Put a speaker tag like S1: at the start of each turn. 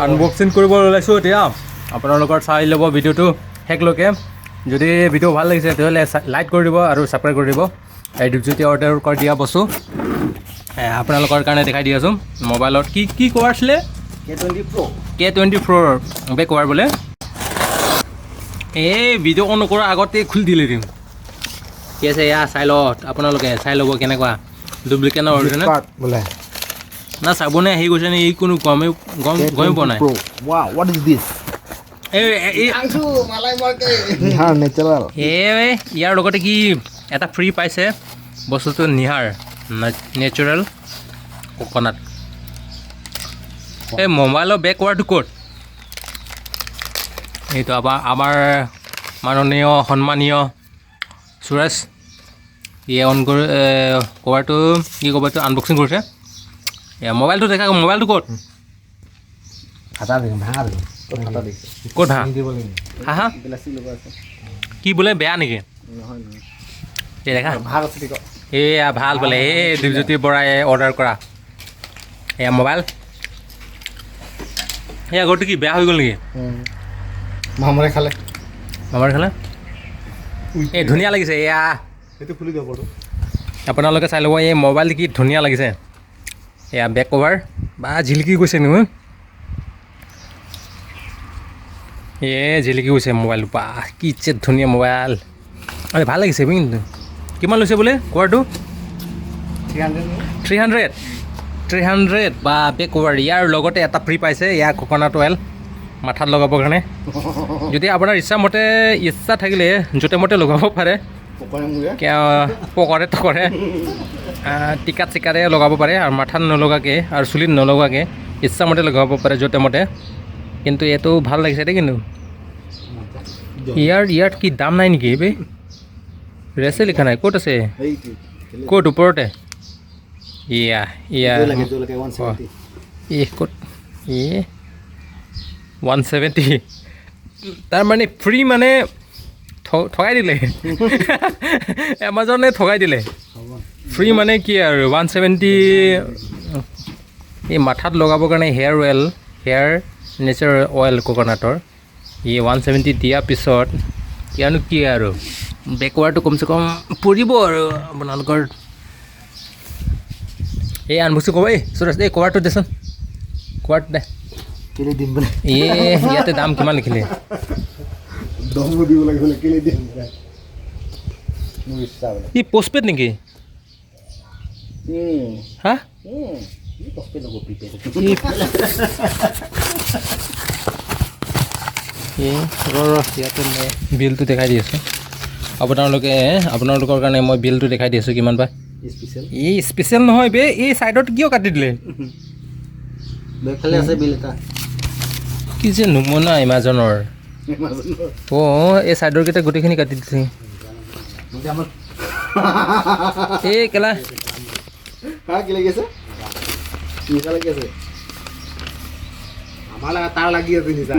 S1: unboxing কৰিব ওলাইছোঁ এতিয়া আপোনালোকৰ চাই ল'ব ভিডিঅ'টো শেষলৈকে যদি ভিডিঅ' ভাল লাগিছে তেতিয়াহ'লে লাইক কৰি দিব আৰু ছাবস্ক্ৰাইব কৰি দিব এই যদি অৰ্ডাৰ কৰি দিয়া বস্তু আপোনালোকৰ কাৰণে দেখাই দি আছোঁ মোবাইলত কি কভাৰ আছিলে K24 বেক কভাৰ বোলে এই ভিডিঅ' অন কৰাৰ আগতে খুলি দিলে দিম কি আছে এয়া চাই লওক আপোনালোকে চাই ল'ব কেনেকুৱা ডুপ্লিকেট না অৰিজিনেল
S2: বোলে
S1: না চাবনে আহি গৈছে নে এই কোনো গমেই পোৱা নাই
S2: wow what is this Nihar natural
S1: ইয়াৰ লগতে কি এটা ফ্ৰী পাইছে বস্তুটো নিহাৰ নেচাৰেল কোকোনাট এই মোবাইলৰ বেক কভাৰটো ক'ত এইটো আমাৰ মাননীয় সন্মানীয় সুৰেশ ইয়ে অন কৰি কভাৰটো কি কভাৰটো আনবক্সিং কৰিছে মোবাইলটো দেখা মোবাইলটো ক'ত ক'ত হা কি বোলে বেয়া নেকি এই দেখা এয়া ভাল বোলে এই দীপজ্যোতি বৰাই অৰ্ডাৰ কৰা এয়া মোবাইল এই আগৰটো কি বেয়া হৈ গ'ল নেকি
S2: মামৰে খালে
S1: এই ধুনীয়া লাগিছে এয়া
S2: সেইটো খুলি দিব
S1: আপোনালোকে চাই ল'ব এই মোবাইলটো কি ধুনীয়া লাগিছে এয়া বেক কভাৰ বা জিলিকি গৈছে নহয় জিলিকি গৈছে মোবাইলটো বা কি ধুনীয়া মোবাইল ভাল লাগিছে কিন্তু কিমান লৈছে বোলে কভাৰটো 300 বা বেক কভাৰ ইয়াৰ লগতে এটা ফ্ৰী পাইছে ইয়াৰ কোকোনাট অইল মাথাত লগাবৰ কাৰণে যদি আপোনাৰ ইচ্ছা থাকিলে য'তে মতে লগাব পাৰে পকৰে তকৰে টিকাত চিকাৰে লগাব পাৰে আৰু মাথাত নলগাকৈ আৰু চুলিত নলগাকৈ ইচ্ছামতে লগাব পাৰে য'তে মতে কিন্তু এইটো ভাল লাগিছে দেই কিন্তু ইয়াত কি দাম নাই নেকি বে ৰেছে লিখা নাই ক'ত আছে ক'ত ওপৰতে ক'ত 170 তাৰমানে ফ্ৰী মানে ঠগাই দিলে এমাজনে ঠগাই দিলে ফ্ৰী মানে কি আৰু 170 এই মাথাত লগাবৰ কাৰণে হেয়াৰ নেচাৰেল অইল কোকোনাটৰ 170 দিয়াৰ পিছত ইয়ানো কি আৰু বেক কভাৰটো কমচে কম পৰিব আৰু আপোনালোকৰ এই আনবক্সিং ক'ব এই সুৰেশ এই কভাৰটো দেচোন কভাৰটো দে ইয়াতে দাম কিমান লিখিলে ই পোষ্টপেড নেকি হা ইয়াতে মই বিলটো দেখাই দি আছোঁ আপোনালোকৰ কাৰণে মই বিলটো দেখাই দি আছোঁ কিমান বা এই স্পেচিয়েল নহয় বে এই ছাইডত কিয় কাটি দিলে কি যে নমুনা এমাজনৰ এই ছাইডৰ কেইটা গোটেইখিনি কাটি দিছে এই কেলা
S2: তাৰ লাগি আছে নিচা